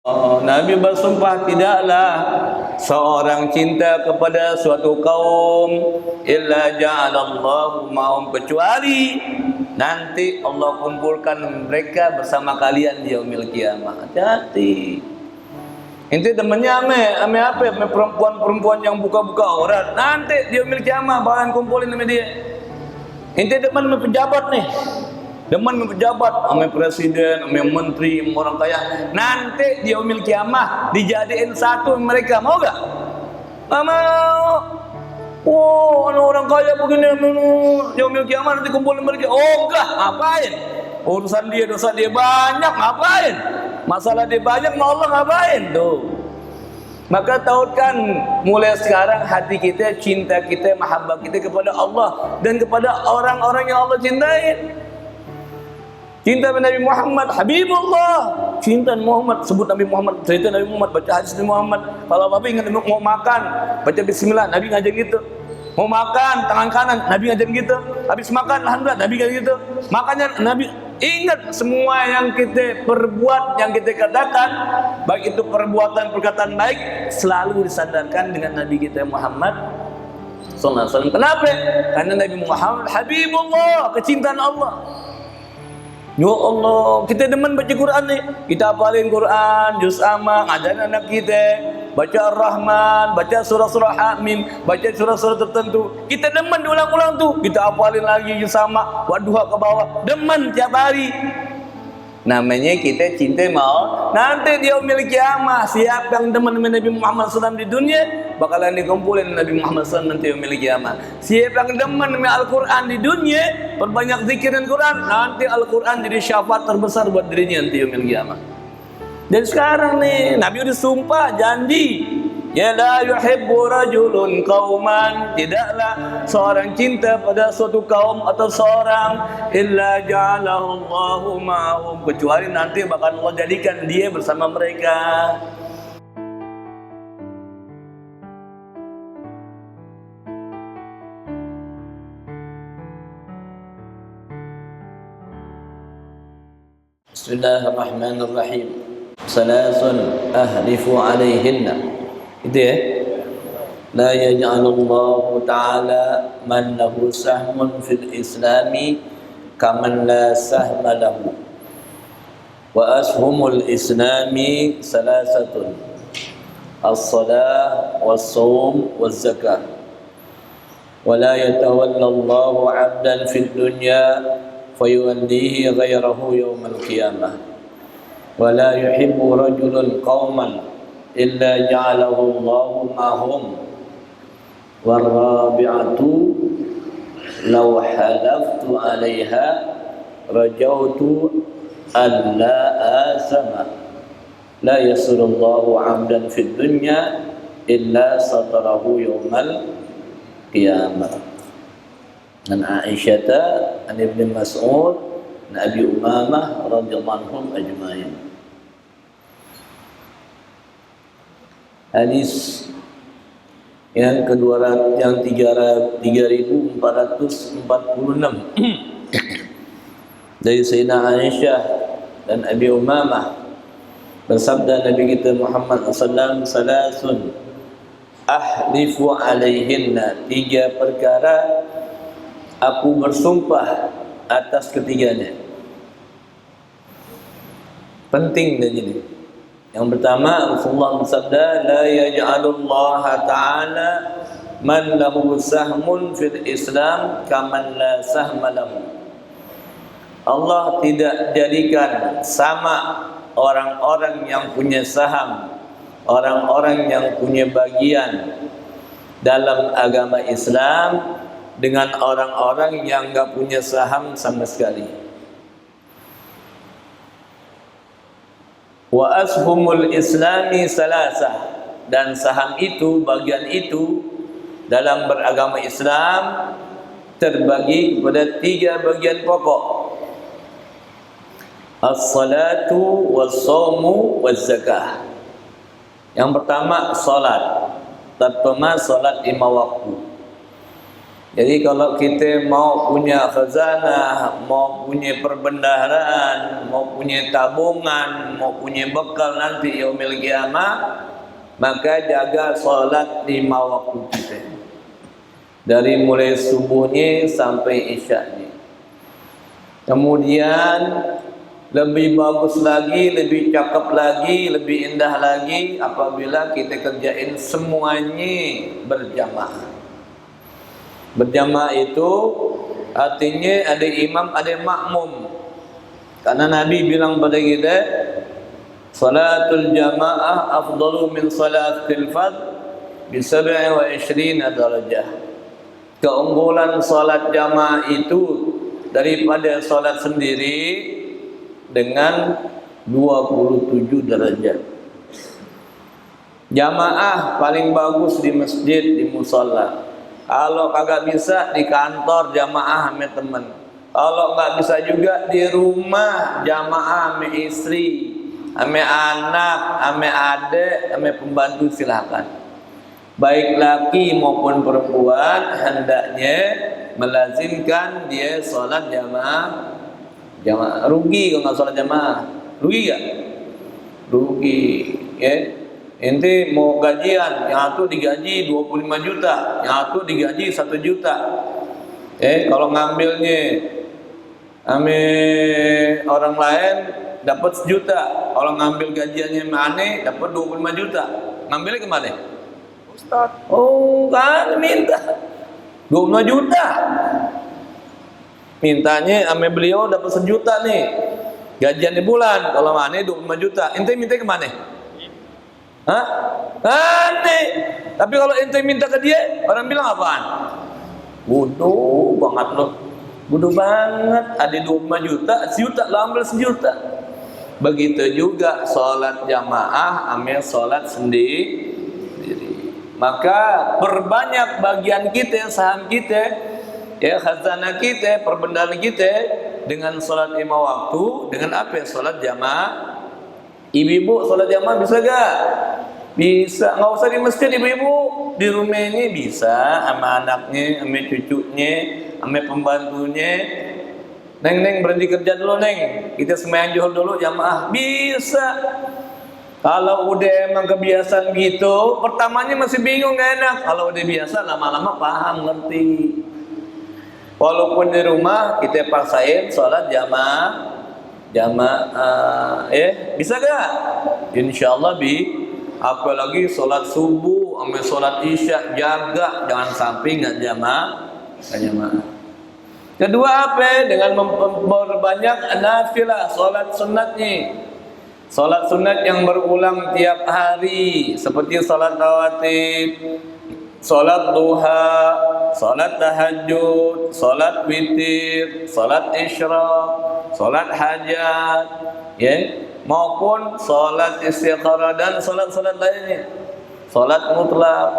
Nabi bersumpah tidaklah seorang cinta kepada suatu kaum illa ja'alallahu ma'hum, kecuali nanti Allah kumpulkan mereka bersama kalian di yaumil qiyamah. Hati-hati. Inti temannya ame apa? Ame perempuan-perempuan yang buka-buka aurat. Nanti di yaumil qiyamah bakalan kumpulin sama dia. Inti teman pejabat nih. Demen pejabat, ame presiden, ame menteri, ame orang kaya. Nanti di yaumil kiamah dijadiin satu mereka, mau gak? Gak mau. Oh, orang kaya begini, yaumil kiamah nanti kumpulin mereka. Oh enggak, ngapain? Urusan dia, dosa dia banyak, ngapain? Masalah dia banyak, mau Allah ngapain? Tuh. Maka tautkan mulai sekarang hati kita, cinta kita, mahabbah kita kepada Allah dan kepada orang-orang yang Allah cintai. Cinta Nabi Muhammad, Habibullah. Cinta Muhammad, sebut Nabi Muhammad, cerita Nabi Muhammad, baca hadis Nabi Muhammad. Kalau Bapak ingat mau makan, baca bismillah, Nabi ngajar gitu. Mau makan, tangan kanan, Nabi ngajar gitu. Habis makan, alhamdulillah, Nabi ngajar gitu. Makanya Nabi ingat semua yang kita perbuat, yang kita katakan, baik itu perbuatan, perkataan baik, selalu disandarkan dengan Nabi kita Muhammad sallallahu alaihi wasallam. Kenapa? Karena Nabi Muhammad Habibullah, kecintaan Allah. Ya Allah, kita demen baca Quran nih. Kita hafalin Quran, juz amma, ngajarin anak kita, baca Ar-Rahman, baca surah-surah Hamim, baca surah-surah tertentu. Kita demen diulang-ulang tuh. Kita hafalin lagi juz amma, wadduha ke bawah. Demen tiap hari. Namanya kita cinta mau. Nanti di yaumil qiyamah, siapa yang demen dengan Nabi Muhammad SAW di dunia, bakalan dikumpulin Nabi Muhammad SAW nanti yaumil qiyamah. Siapa yang demen dengan Al-Quran di dunia, perbanyak zikir dan Quran, nanti Al-Quran jadi syafaat terbesar buat dirinya nanti yaumil qiyamah. Dan sekarang nih, Nabi udah sumpah, janji. Ya la yuhibbu rajulun qauman, tidaklah seorang cinta pada suatu kaum atau seorang illa ja'alahu Allahu ma'hum, kecuali nanti bakal Allah jadikan dia bersama mereka. Bismillahirrahmanirrahim. Salasun ahlifu alaihinna. Itu ya. La yaj'alullahu ta'ala man lahu sahmun fil islami kaman la sahma lahu. Wa ashumul islami salasatun: as-salah was-sawm waz-zakah. Wa la yatawalla Allahu 'abdan fid dunya fayuwallihi ghayrahu yawmal qiyamah. Wa la yuhibbu rajulun qauman illa ja'alahu Allahu ma'hum. Warabi'atu law halaftu 'alaiha rajautu an la asama. La yasurullahu 'abdan fid dunya illa satarahu yawmal qiyamah. An Aisyah, an Ibn Mas'ud, an Abi Umamah radhiyallahu anhum ajma'in. Hadis yang kedua, yang 3446 dari Sayyidina Aisyah dan Abi Umamah, bersabda Nabi kita Muhammad sallallahu alaihi wasallam, salasun ahlifu alaihinna, tiga perkara aku bersumpah atas ketiganya. Penting dan ini. Yang pertama, Rasulullah bersabda, la yaj'alullaha ta'ala man lahu sahmun fil Islam kaman la sahma lahu. Allah tidak jadikan sama orang-orang yang punya saham, orang-orang yang punya bagian dalam agama Islam dengan orang-orang yang enggak punya saham sama sekali. Wa ashumul islami salasah, dan saham itu, bagian itu dalam beragama Islam terbagi kepada tiga bagian pokok: as-salatu was-sawmu waz-zakah. Yang pertama salat, terutama salat lima waktu. Jadi kalau kita mau punya khazanah, mau punya perbendaharaan, mau punya tabungan, mau punya bekal nanti yaumil qiyamah, maka jaga solat 5 waktu kita. Dari mulai subuhnya sampai isyaknya. Kemudian lebih bagus lagi, lebih cakep lagi, lebih indah lagi apabila kita kerjain semuanya berjamaah. Berjamaah itu artinya ada imam, ada makmum. Karena Nabi bilang pada kita, salatul jamaah afdalu min salatil fard bi 27 darajah. Keunggulan salat jamaah itu daripada salat sendiri dengan 27 derajat. Jamaah paling bagus di masjid, di musalla. Kalau kagak bisa di kantor jamaah sama temen. Kalau nggak bisa juga di rumah jamaah sama istri, sama anak, sama adik, sama pembantu silahkan. Baik laki maupun perempuan hendaknya melazimkan dia sholat jamaah. Jamaah rugi kalau nggak sholat jamaah. Rugi gak? Rugi. Ya. Ente mau gajian, yang satu digaji 25 juta, yang satu digaji 1 juta. Kalau ngambilnya orang lain dapat 1 juta, kalau ngambil gajiannya mana dapat 25 juta. Ngambilnya kemana? Ustaz. Oh, kan minta 25 juta. Mintanya ame beliau dapat 1 juta nih. Gajiannya bulan, kalau mana 25 juta. Ente minta kemana? Hah? Aneh. Tapi kalau ente minta ke dia, orang bilang apaan? Bodoh banget loh. Bodoh banget. Ada 25 juta, 1 juta lo ambil 1 juta. Begitu juga sholat jamaah, ambil sholat sendiri. Maka perbanyak bagian kita, saham kita, ya khazanah kita, perbendaharaan kita dengan sholat 5 waktu, dengan apa? Sholat jamaah. Ibu-ibu sholat jamaah bisa gak? Bisa, nggak usah di masjid ibu-ibu, di rumah ini bisa, sama anaknya, sama cucunya, sama pembantunya. Neng berhenti kerja dulu neng, kita sembahyang zuhur dulu jamaah, bisa. Kalau udah emang kebiasaan gitu, pertamanya masih bingung gak enak. Kalau udah biasa lama-lama paham, ngerti. Walaupun di rumah kita paksain sholat jamaah, bisa gak? Insyaallah apalagi sholat subuh sama sholat isya jaga, jangan sampai nggak jamaah. Kedua apa? Dengan memperbanyak nafilah, sholat sunnatnya. Sholat sunat yang berulang tiap hari seperti sholat rawatib, sholat duha, sholat tahajud, sholat witir, sholat isyraq, sholat hajat, ya, maupun sholat istikharah dan sholat-sholat lainnya, sholat mutlak,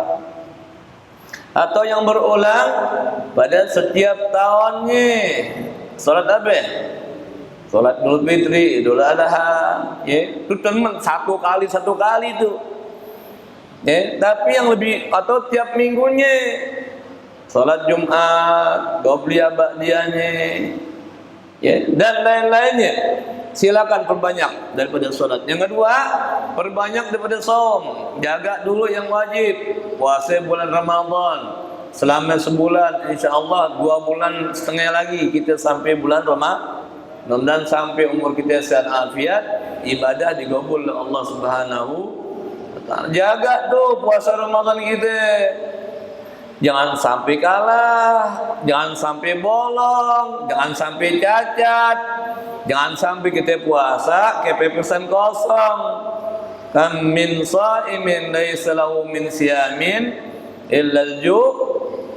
atau yang berulang pada setiap tahunnya. Sholat apa? Sholat Idul Fitri, Idul Adha, ya, itu teman satu kali itu. Ya, tapi yang lebih atau tiap minggunya sholat Jumat, Qobliyah Ba'diyahnya, ya, dan lain-lainnya. Silakan perbanyak daripada sholat. Yang kedua, perbanyak daripada saum. Jaga dulu yang wajib. Puasa bulan Ramadan selama sebulan, insyaallah 2 bulan setengah lagi kita sampai bulan Ramadan. Dan sampai umur kita sehat afiat, ibadah digabul oleh Allah Subhanahu wa taala. Jaga tuh puasa Ramadan kita. Jangan sampai kalah, jangan sampai bolong, jangan sampai cacat. Jangan sampai kita puasa kepepesan kosong. Kam min shaimin laisa lahu min siyamin illa al-ju'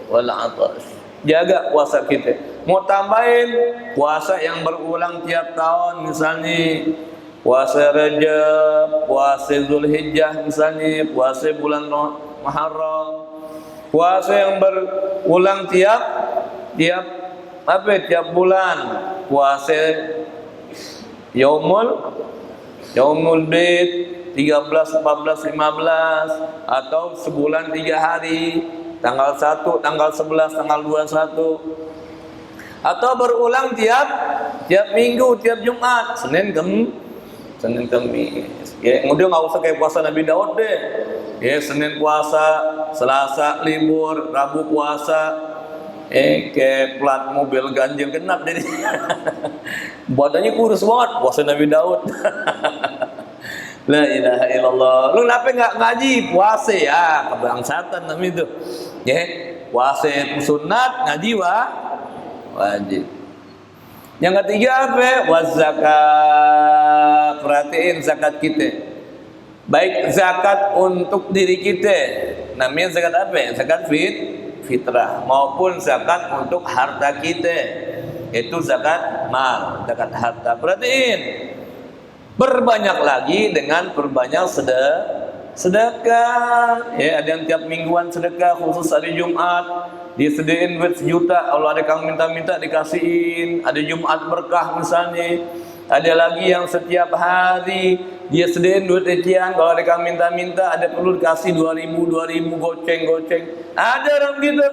wal 'atash. Jaga puasa kita. Mau tambahin puasa yang berulang tiap tahun, misalnya puasa Rajab, puasa Zulhijjah, misalnya puasa bulan Muharram, puasa yang berulang tiap bulan, puasa Yaumul Bid 13, 14, 15, atau sebulan 3 hari, tanggal 1, tanggal 11, tanggal 21. Atau berulang tiap minggu, tiap Jumat, Senin Kamis. Ya, kemudian nggak usah kayak puasa Nabi Daud deh. Ya, Senin puasa, Selasa libur, Rabu puasa. Kayak plat mobil ganjil genap jadi. Badannya kurus banget, puasa Nabi Daud. La ilaha illallah. Lu kenapa nggak ngaji? Puasa ya, kebangsaan namanya itu. Ya, puasa sunat, ngaji wajib. Yang ketiga apa? Zakat. Perhatiin zakat kita. Baik zakat untuk diri kita. Namanya zakat apa? Zakat fitrah, maupun zakat untuk harta kita. Itu zakat mal, zakat harta. Perhatiin. Berbanyak lagi dengan perbanyak sedekah. Ya, ada yang tiap mingguan sedekah, khusus hari Jumat disediain duit 1 juta. Kalau ada yang minta-minta dikasihin. Ada Jumat berkah misalnya. Ada lagi yang setiap hari dia sediain duit ecehan. Kalau ada yang minta-minta, ada perlu dikasih 2.000 goceng. Ada orang gitu.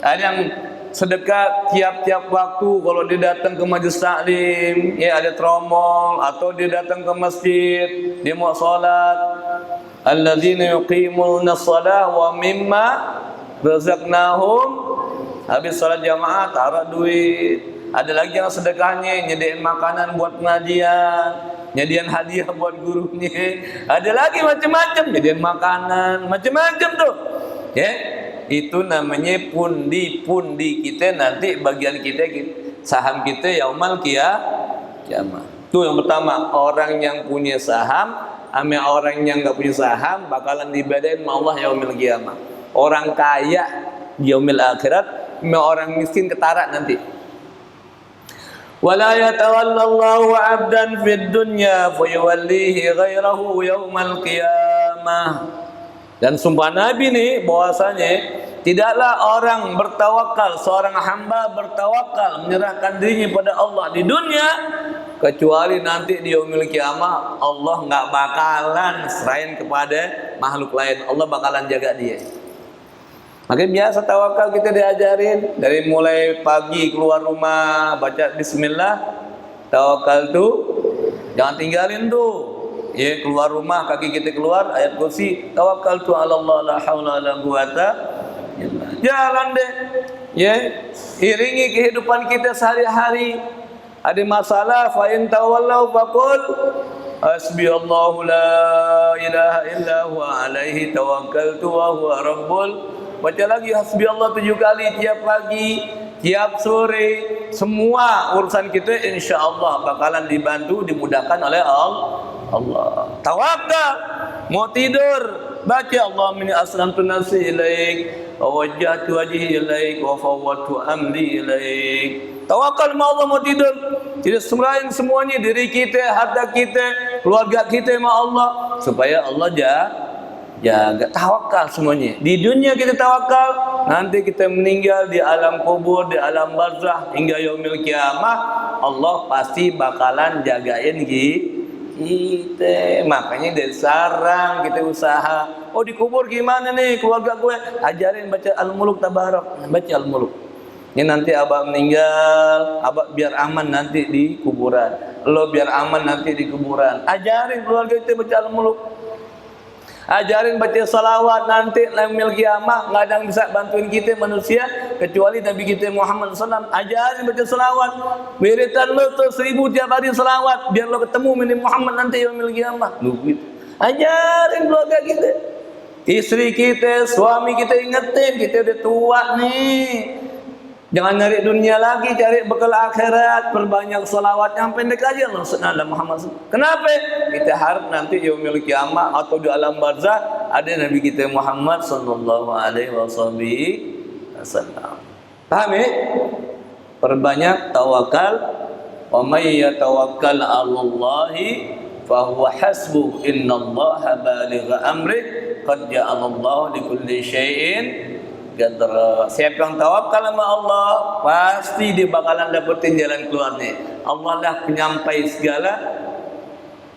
Ada yang sedekah tiap waktu. Kalau dia datang ke majelis taklim, ya ada tromol, atau dia datang ke masjid, dia mau salat. Alladzina yuqimuna shalah wa mimma razaqnahum. Habis salat jamaah taruh duit. Ada lagi yang sedekahnya nyediain makanan buat pengajian, nyediain hadiah buat gurunya. Ada lagi macam-macam, nyediain makanan, macam-macam tuh. Ya. Itu namanya pundi-pundi kita, nanti bagian kita, saham kita yaumal kiamah. Itu yang pertama, orang yang punya saham sama orang yang enggak punya saham bakalan dibedain sama Allah yaumil kiamah. Orang kaya yaumil akhirat sama orang miskin ketara nanti. Wala yatawallallahu 'abdan fid dunya fayuwallihi ghairahu yaumal qiyamah. Dan sumpah Nabi nih bahwasanya tidaklah orang bertawakal, seorang hamba bertawakal menyerahkan dirinya pada Allah di dunia, kecuali nanti di yaumil kiamah Allah nggak bakalan serahin kepada makhluk lain. Allah bakalan jaga dia. Makanya biasa tawakal kita diajarin dari mulai pagi keluar rumah baca bismillah, tawakal tuh jangan tinggalin tuh. Ya, keluar rumah kaki kita keluar ayat kursi, tawakkaltu 'ala Allah la haula wala quwata illa billah. Jalan deh. Ya, iringi kehidupan kita sehari-hari. Ada masalah fa in tawallau faqul hasbiyallahu la ilaha illa huwa alaihi tawakkaltu wa huwa rabbul. Baca lagi hasbiyallah 7 kali tiap pagi, tiap sore. Semua urusan kita insyaallah bakalan dibantu, dimudahkan oleh Allah. Tawakal. Mau tidur, baca Allahumma inni aslamtu nafsi ilaik wa wajjahtu wajhi ilaik wa fawwadtu amri ilaik. Tawakal sama Allah. Mau tidur, tidak serahin semuanya, diri kita, harta kita, keluarga kita sama Allah, supaya Allah jaga. Tawakal semuanya. Di dunia kita tawakal, nanti kita meninggal di alam kubur, di alam barzah hingga yaumil kiamah, Allah pasti bakalan jagain kita. Makanya dari sarang kita usaha. Oh, dikubur gimana nih keluarga gue? Ajarin baca Al-Muluk Tabarak. Baca Al-Muluk. Ini nanti abah meninggal, abah biar aman nanti di kuburan. Lo biar aman nanti di kuburan. Ajarin keluarga kita baca Al-Muluk. Ajarin baca salawat, nanti yaumil kiamah nggak ada yang bisa bantuin kita manusia kecuali Nabi kita Muhammad SAW. Ajarin baca salawat, wiridan lo tuh 1000 tiap hari salawat biar lo ketemu Nabi Muhammad nanti yaumil kiamah. Lu gitu. Ajarin keluarga kita, istri kita, suami kita, ingetin kita udah tua nih. Jangan nyari dunia lagi, cari bekal akhirat. Perbanyak salawat yang pendek aja Allah Subhanahu Muhammad. Kenapa? Kita harap nanti yaumil kiamah atau di alam barzah ada Nabi kita Muhammad sallallahu alaihi wasallam. Paham ya? Perbanyak tawakal. Wa may yatawakkal 'alallahi fa huwa hasbuh. Innallaha baligha amrih. Qad ja'alallahu likulli syai'in qadra. Siapa yang tawakal sama Allah, pasti dia bakalan dapetin jalan keluarnya. Allah lah penyampai segala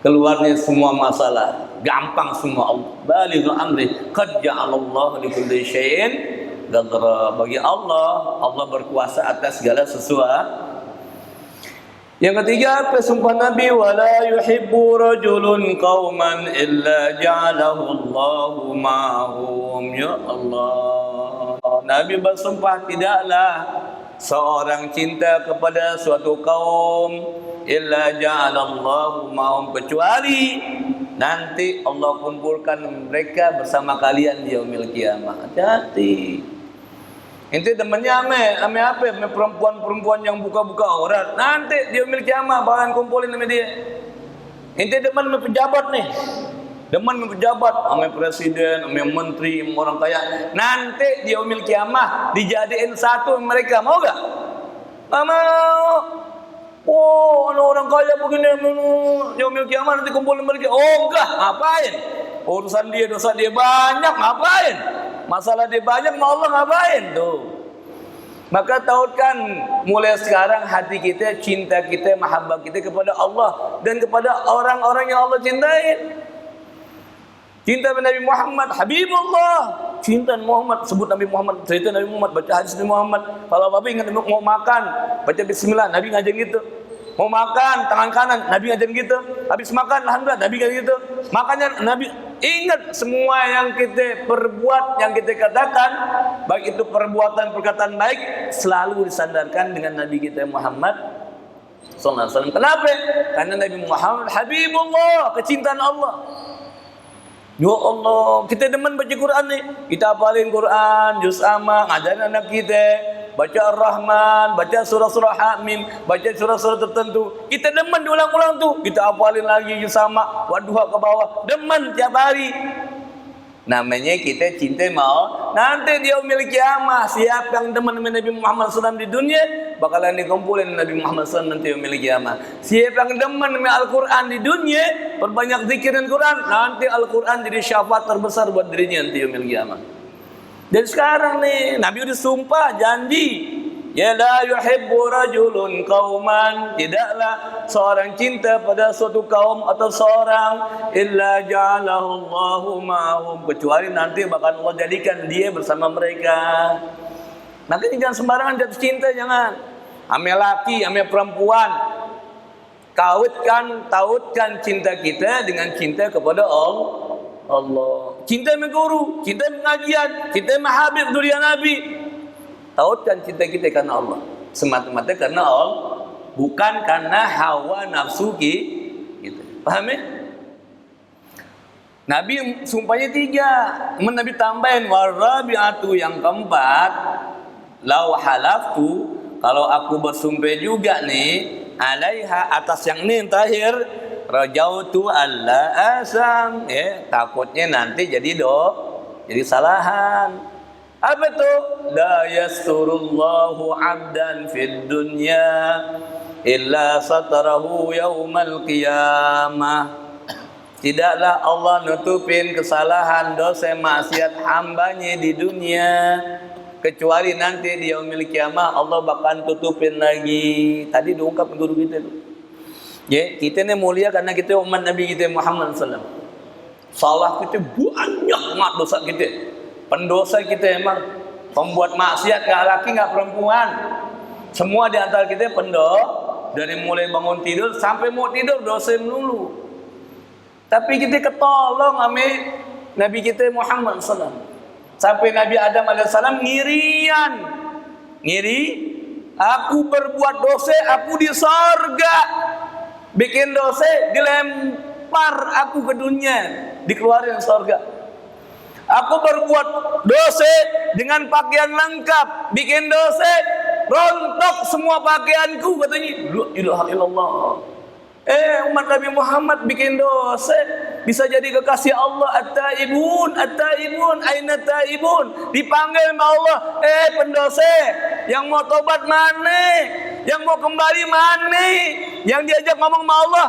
keluarnya semua masalah. Gampang semua. Allah baligh amri qad ja'alallahu likulli syai'in ghadra. Bagi Allah, Allah berkuasa atas segala sesuatu. Yang ketiga, pesumpah Nabi, wala yuhibbu rajulun qauman illa ja'alahu Allahu ma'hum. Ya Allah, Nabi bersumpah tidaklah seorang cinta kepada suatu kaum illa ja'alallahu ma'hum, kecuali nanti Allah kumpulkan mereka bersama kalian di yaumil qiyamah. Hati-hati. Ente temannya ame apa? Ame perempuan-perempuan yang buka-buka aurat. Nanti di yaumil qiyamah bakalan kumpulin sama dia. Ente demen ame pejabat nih. Demen ame pejabat, ame presiden, ame menteri, ame orang kaya. Nanti di yaumil qiyamah dijadiin satu mereka. Mau gak? Gak mau. Oh, ada orang kaya begini, yaumil qiyamah nanti kumpulin mereka. Oh enggak, ngapain? Urusan dia, dosa dia banyak, ngapain? Masalah dia banyak, mau Allah ngapain tuh? Maka tautkan mulai sekarang hati kita, cinta kita, mahabbah kita kepada Allah dan kepada orang-orang yang Allah cintai. Cinta Nabi Muhammad, Habibullah. Cinta Muhammad, sebut Nabi Muhammad, cerita Nabi Muhammad, baca hadis Nabi Muhammad. Kalau Bapak ingat mau makan, baca bismillah, Nabi ngajarin gitu. Mau makan, tangan kanan, Nabi ngajarin gitu. Habis makan, alhamdulillah, Nabi ngajarin gitu. Makanya Nabi ingat semua yang kita perbuat, yang kita katakan, baik itu perbuatan perkataan baik, selalu disandarkan dengan Nabi kita Muhammad sallallahu alaihi wasallam. Kenapa? Karena Nabi Muhammad Habibullah, kecintaan Allah. Ya Allah, kita demen baca Quran nih. Kita hafalin Quran, juz amma, ngajarin anak kita baca Ar-Rahman, baca surah-surah Hamim, baca surah-surah tertentu. Kita demen diulang-ulang tuh. Kita hafalin lagi juz amma, wadduha ke bawah. Demen tiap hari. Namanya kita cinta mau. Nanti di yaumil qiyamah, siapa yang demen dengan Nabi Muhammad SAW di dunia, bakalan dikumpulin Nabi Muhammad SAW nanti yaumil qiyamah. Siapa yang demen dengan Al-Quran di dunia, perbanyak zikirin Quran, nanti Al-Quran jadi syafaat terbesar buat dirinya nanti yaumil qiyamah. Dan sekarang nih, Nabi udah sumpah, janji. Ya la yuhibbu rajulun qauman, tidaklah seorang cinta pada suatu kaum atau seorang illa ja'alahu Allahu ma'hum, kecuali nanti bakal Allah jadikan dia bersama mereka. Makanya jangan sembarangan jatuh cinta, jangan. Ame laki, ame perempuan, tautkan cinta kita dengan cinta kepada Allah. Cinta sama guru, cinta sama pengajian, cinta sama habib durian Nabi. Tautkan cinta kita karena Allah, semata-mata karena Allah, bukan karena hawa nafsu kita. Paham ya? Nabi sumpahnya 3. Nabi tambahin warabi'atu, yang keempat, lau halaftu, kalau aku bersumpah juga nih, alaiha, atas yang ini yang terakhir, rajautu alla asam, ya, takutnya nanti jadi salahan. Apa itu? La yasturullahu 'abdan fid dunya illa satarahu yaumal qiyamah. Tidaklah Allah nutupin kesalahan, dosa, maksiat hambanya di dunia, kecuali nanti di yaumil qiyamah Allah bakal tutupin lagi. Tadi diungkap guru kita tuh. Ya, kita ini mulia karena kita umat Nabi kita Muhammad sallallahu alaihi wasallam. Salah kita banyak banget, dosa kita. Pendosa kita emang pembuat maksiat, gak laki gak perempuan, semua di antara kita dari mulai bangun tidur sampai mau tidur dosa dulu. Tapi kita ketolong sama Nabi kita Muhammad SAW. Sampai Nabi Adam AS ngiri, aku berbuat dosa, aku di sorga, bikin dosa, dilempar aku ke dunia, dikeluarin sorga. Aku berbuat dosa dengan pakaian lengkap, bikin dosa, rontok semua pakaianku, katanya. La ilaha illallah. Umat Nabi Muhammad bikin dosa, bisa jadi kekasih Allah. At-taibun, aina taibun, dipanggil sama Allah. Pendosa, yang mau tobat mana? Yang mau kembali mana? Yang diajak ngomong sama Allah,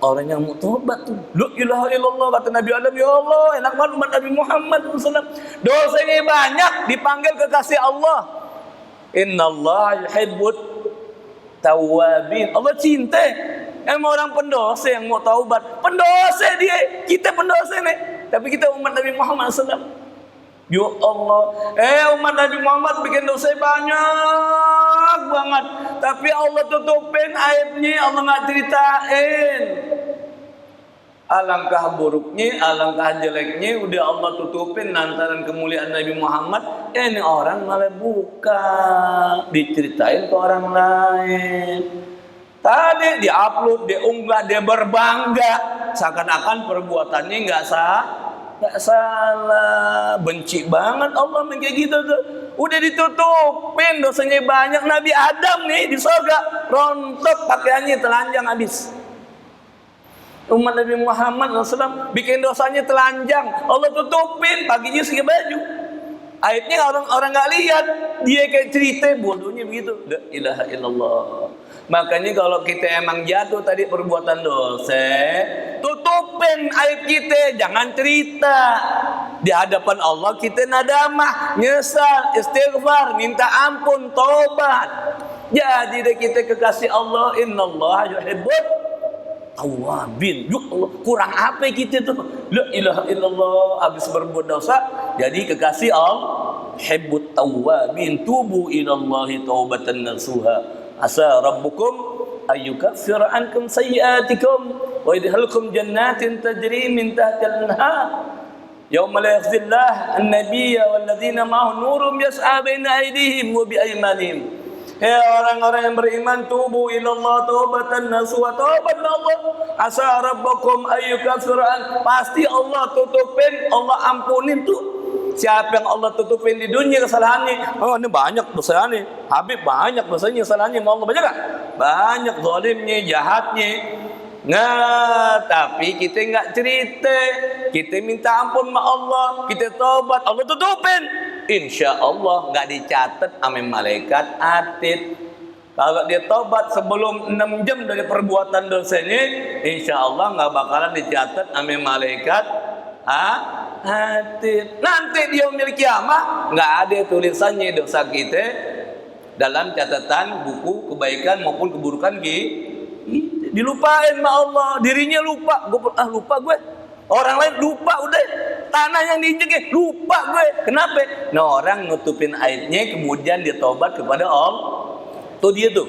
orang yang mau tobat tuh. La ilaha illallah, kata Nabi Adam. Ya Allah, enak banget umat Nabi Muhammad SAW. Dosanya banyak, dipanggil kekasih Allah. Innallaha yuhibbut tawwabin. Allah cinta emang orang pendosa yang mau taubat. Pendosa dia, kita pendosa nih. Tapi kita umat Nabi Muhammad SAW. Ya Allah, umat Nabi Muhammad bikin dosa banyak banget, tapi Allah tutupin aibnya, Allah nggak ceritain. Alangkah buruknya, alangkah jeleknya, udah Allah tutupin lantaran kemuliaan Nabi Muhammad. Ini orang malah buka, diceritain ke orang lain. Tadi diupload, diunggah, dia berbangga, seakan-akan perbuatannya nggak salah. Benci banget Allah kayak gitu tuh. Udah ditutupin, dosanya banyak. Nabi Adam nih di surga rontok, pakaiannya telanjang habis. Umat Nabi Muhammad SAW bikin dosanya telanjang, Allah tutupin, paginya pakai baju. Aibnya orang nggak lihat, dia kayak cerita, bodohnya begitu. La ilaha illallah. Makanya kalau kita emang jatuh tadi perbuatan dosa, tutupin aib kita, jangan cerita. Di hadapan Allah kita nadamah, nyesal, istighfar, minta ampun, tobat. Jadi deh kita kekasih Allah, innallaha yuhibbut tawabin. Ya Allah, kurang apa kita tuh? La ilaha illallah, habis berbuat dosa jadi kekasih Allah. Hibbut tawabin, tubu ilallahi taubatan nasuha. Asa rabbukum ayyukaffir ankum sayyiatikum wa yadkhulukum jannatin tajri min tahtiha al-anhar. Yauma la yakhzillah an-nabiyya wal ladzina ma'ahu nurum yas'a baina aydihim wa bi aymanihim. Hei orang-orang yang beriman, tubu ilallah taubatan nasuha, taubat Allah. Asa rabbakum ayyukafiran, pasti Allah tutupin, Allah ampunin tuh. Siapa yang Allah tutupin di dunia kesalahannya, oh ini banyak dosanya, Habib banyak dosanya, kesalahannya, mau Allah banyak gak? Banyak zalimnya, jahatnya. Nah, tapi kita nggak cerita, kita minta ampun sama Allah, kita taubat, Allah tutupin. Insya Allah nggak dicatat sama malaikat atid. Kalau dia taubat sebelum 6 jam dari perbuatan dosanya, insya Allah nggak bakalan dicatat sama malaikat atid. Nanti di yaumil kiamah nggak ada tulisannya dosa kita dalam catatan buku kebaikan maupun keburukan dilupain sama Allah, dirinya lupa, lupa gue, orang lain lupa, udah tanah yang diinjek lupa gue. Kenapa? Nah, orang nutupin aibnya kemudian dia taubat kepada Allah. Tuh dia tuh.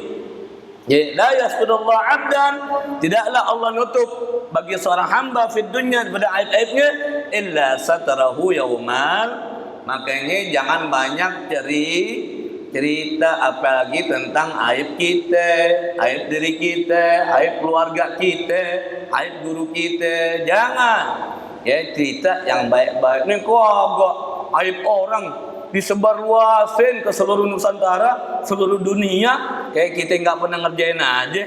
Ya, la yasudullah abdan, tidaklah Allah nutup bagi seorang hamba fid dunya pada aib-aibnya illa satarahu yaumal. Makanya jangan banyak cerita apalagi tentang aib kita, aib diri kita, aib keluarga kita, aib guru kita. Jangan. Ya, cerita yang baik-baik. Nih kok aib orang disebar luasin ke seluruh Nusantara, seluruh dunia, kayak kita nggak pernah ngerjain aja.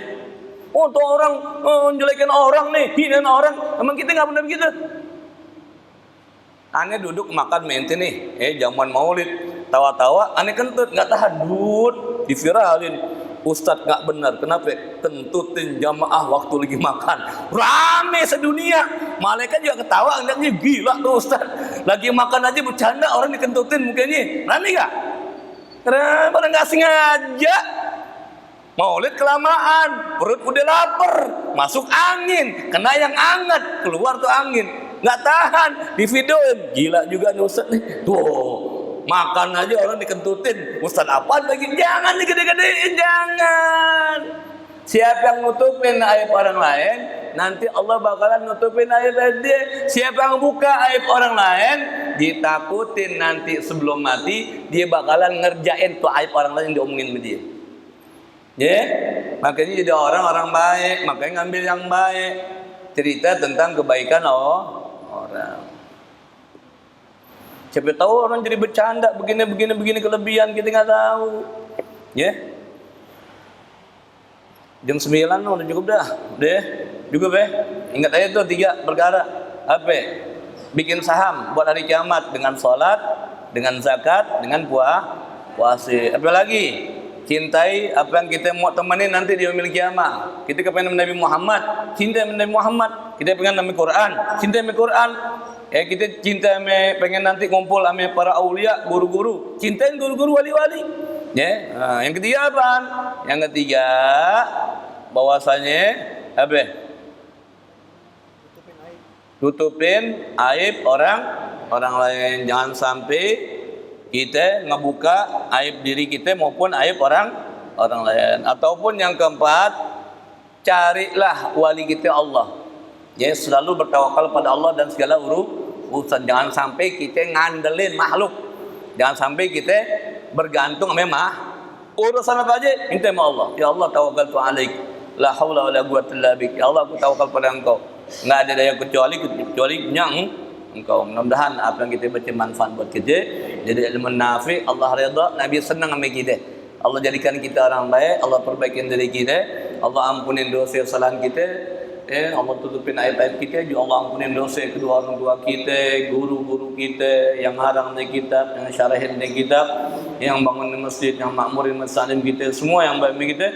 Oh, tuh orang jelekin orang nih, hinain orang. Emang kita nggak pernah begitu? Aneh duduk makan mente nih, zaman maulid, tawa-tawa, aneh kentut, nggak tahan, diviralin. Ustadz nggak benar, kenapa? Kentutin jamaah waktu lagi makan, rame sedunia. Malaikat juga ketawa, anaknya gila tuh Ustadz. Lagi makan aja bercanda, orang dikentutin mukanya, rame nggak? Karena pada nggak sengaja. Maulid kelamaan, perut udah lapar, masuk angin, kena yang hangat, keluar tuh angin. Nggak tahan, di videoin, gila juga nih Ustadz nih. Tuh, makan aja orang dikentutin. Ustadz apaan lagi? Jangan digede-gedein, jangan. Siapa yang nutupin aib orang lain, nanti Allah bakalan nutupin aib dia. Siapa yang buka aib orang lain, ditakutin nanti sebelum mati, dia bakalan ngerjain tuh aib orang lain yang diomongin sama dia. Ya, makanya jadi orang baik, makanya ngambil yang baik. Cerita tentang kebaikan orang. Siapa tahu orang jadi bercanda begini kelebihan kita nggak tahu. Ya. Jam 9 udah cukup dah. Udah cukup ya. Ingat aja tuh 3 perkara. Apa? Bikin saham buat hari kiamat dengan salat, dengan zakat, dengan puasa. Apa lagi? Cintai apa yang kita mau temenin nanti di yaumil kiamah. Kita kepengen Nabi Muhammad, cinta Nabi Muhammad. Kita pengen Nabi Quran, cinta Nabi Quran. Kita cinta pengen nanti ngumpul sama para aulia, guru-guru. Cintain guru-guru, wali-wali. Ya, nah, yang ketiga apa? Yang ketiga bahwasanya apa? Tutupin aib orang orang lain. Jangan sampai kita ngebuka aib diri kita maupun aib orang lain. Ataupun yang keempat, carilah wali kita Allah. Ya, selalu bertawakal pada Allah dan segala urusan. Jangan sampai kita ngandelin makhluk. Jangan sampai kita bergantung sama urusan apa aja minta sama Allah. Ya Allah, tawakkaltu alaik. La haula wala quwwata illa bik. Ya Allah, aku tawakal pada Engkau. Enggak ada daya kecuali yang Engkau. Mudah-mudahan apa yang kita baca manfaat buat kita. Jadi ilmu nafi, Allah redha, Nabi senang sama kita. Allah jadikan kita orang baik, Allah perbaikin diri kita, Allah ampunin dosa kesalahan kita, Allah tutupin aib-aib kita, juga Allah ampunin dosa kedua orang tua kita, guru-guru kita, yang harang di kitab, yang syarahin di kitab, yang bangun di masjid, yang makmurin masjid kita, semua yang baik kita,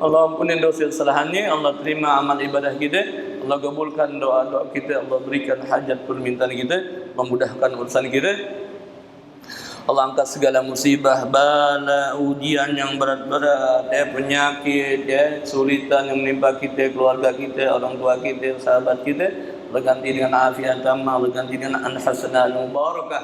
Allah ampunin dosa kesalahannya, Allah terima amal ibadah kita, Allah kabulkan doa-doa kita, Allah berikan hajat permintaan kita, Allah mudahkan urusan kita. Allah angkat segala musibah, bala, ujian yang berat-berat, penyakit, kesulitan yang menimpa kita, keluarga kita, orang tua kita, sahabat kita. Allah ganti dengan afiat tamah, Allah ganti dengan an-hasanah al-mubarakah.